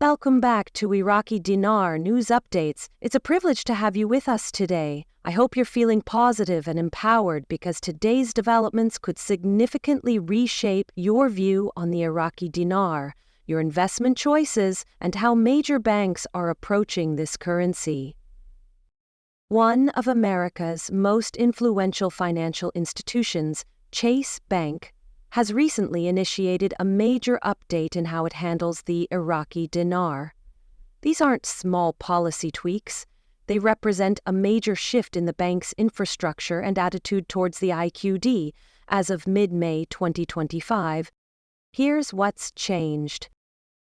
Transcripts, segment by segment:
Welcome back to Iraqi Dinar News Updates. It's a privilege to have you with us today. I hope you're feeling positive and empowered because today's developments could significantly reshape your view on the Iraqi dinar, your investment choices, and how major banks are approaching this currency. One of America's most influential financial institutions, Chase Bank, has recently initiated a major update in how it handles the Iraqi dinar. These aren't small policy tweaks. They represent a major shift in the bank's infrastructure and attitude towards the IQD as of mid-May 2025. Here's what's changed.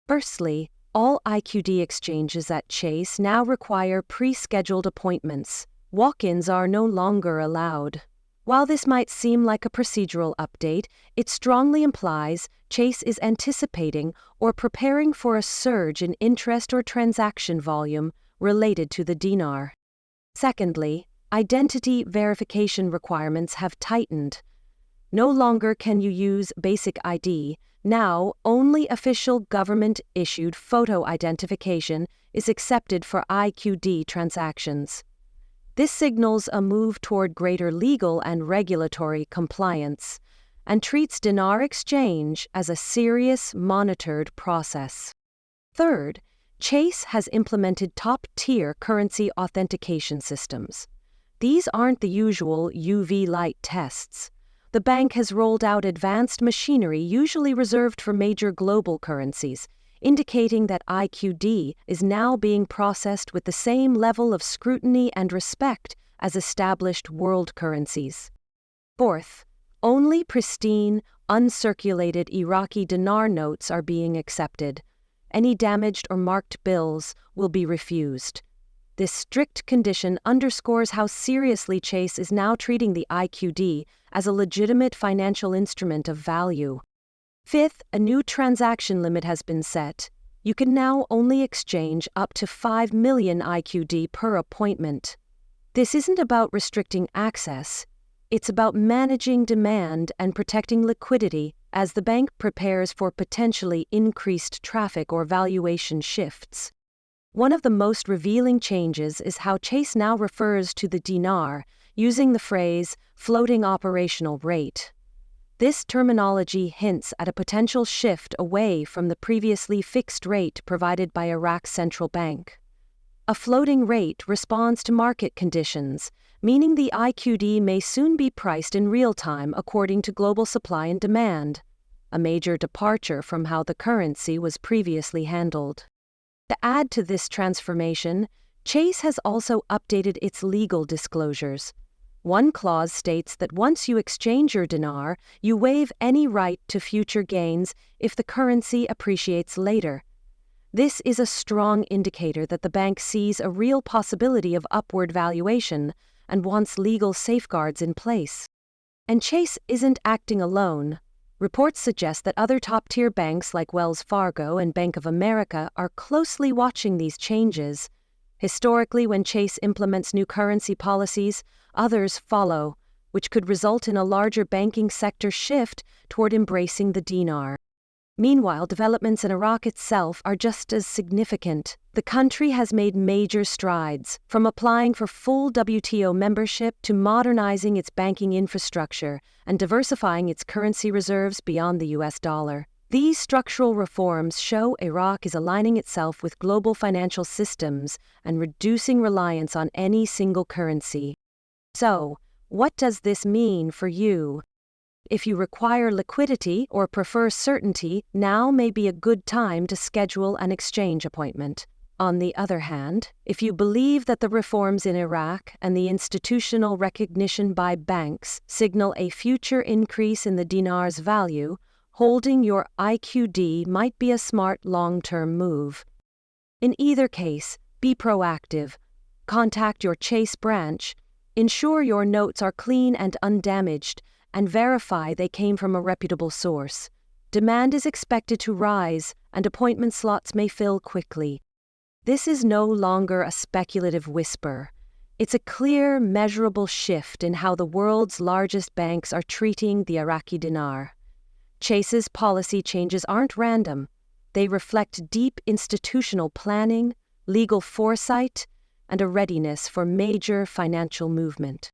Firstly, all IQD exchanges at Chase now require pre-scheduled appointments. Walk-ins are no longer allowed. While this might seem like a procedural update, it strongly implies Chase is anticipating or preparing for a surge in interest or transaction volume related to the dinar. Secondly, identity verification requirements have tightened. No longer can you use basic ID. Now, only official government-issued photo identification is accepted for IQD transactions. This signals a move toward greater legal and regulatory compliance, and treats dinar exchange as a serious, monitored process. Third, Chase has implemented top-tier currency authentication systems. These aren't the usual UV light tests. The bank has rolled out advanced machinery usually reserved for major global currencies, indicating that IQD is now being processed with the same level of scrutiny and respect as established world currencies. Fourth, only pristine, uncirculated Iraqi dinar notes are being accepted. Any damaged or marked bills will be refused. This strict condition underscores how seriously Chase is now treating the IQD as a legitimate financial instrument of value. Fifth, a new transaction limit has been set. You can now only exchange up to 5 million IQD per appointment. This isn't about restricting access. It's about managing demand and protecting liquidity as the bank prepares for potentially increased traffic or valuation shifts. One of the most revealing changes is how Chase now refers to the dinar, using the phrase floating operational rate. This terminology hints at a potential shift away from the previously fixed rate provided by Iraq's central bank. A floating rate responds to market conditions, meaning the IQD may soon be priced in real time according to global supply and demand, a major departure from how the currency was previously handled. To add to this transformation, Chase has also updated its legal disclosures. One clause states that once you exchange your dinar, you waive any right to future gains if the currency appreciates later. This is a strong indicator that the bank sees a real possibility of upward valuation and wants legal safeguards in place. And Chase isn't acting alone. Reports suggest that other top-tier banks like Wells Fargo and Bank of America are closely watching these changes. Historically, when Chase implements new currency policies, others follow, which could result in a larger banking sector shift toward embracing the dinar. Meanwhile, developments in Iraq itself are just as significant. The country has made major strides, from applying for full WTO membership to modernizing its banking infrastructure and diversifying its currency reserves beyond the US dollar. These structural reforms show Iraq is aligning itself with global financial systems and reducing reliance on any single currency. So, what does this mean for you? If you require liquidity or prefer certainty, now may be a good time to schedule an exchange appointment. On the other hand, if you believe that the reforms in Iraq and the institutional recognition by banks signal a future increase in the dinar's value, holding your IQD might be a smart long-term move. In either case, be proactive. Contact your Chase branch, ensure your notes are clean and undamaged, and verify they came from a reputable source. Demand is expected to rise, and appointment slots may fill quickly. This is no longer a speculative whisper. It's a clear, measurable shift in how the world's largest banks are treating the Iraqi dinar. Chase's policy changes aren't random. They reflect deep institutional planning, legal foresight, and a readiness for major financial movement.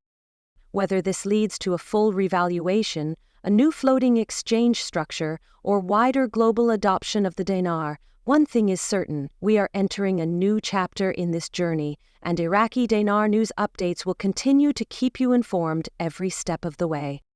Whether this leads to a full revaluation, a new floating exchange structure, or wider global adoption of the dinar, one thing is certain: we are entering a new chapter in this journey, and Iraqi Dinar News Updates will continue to keep you informed every step of the way.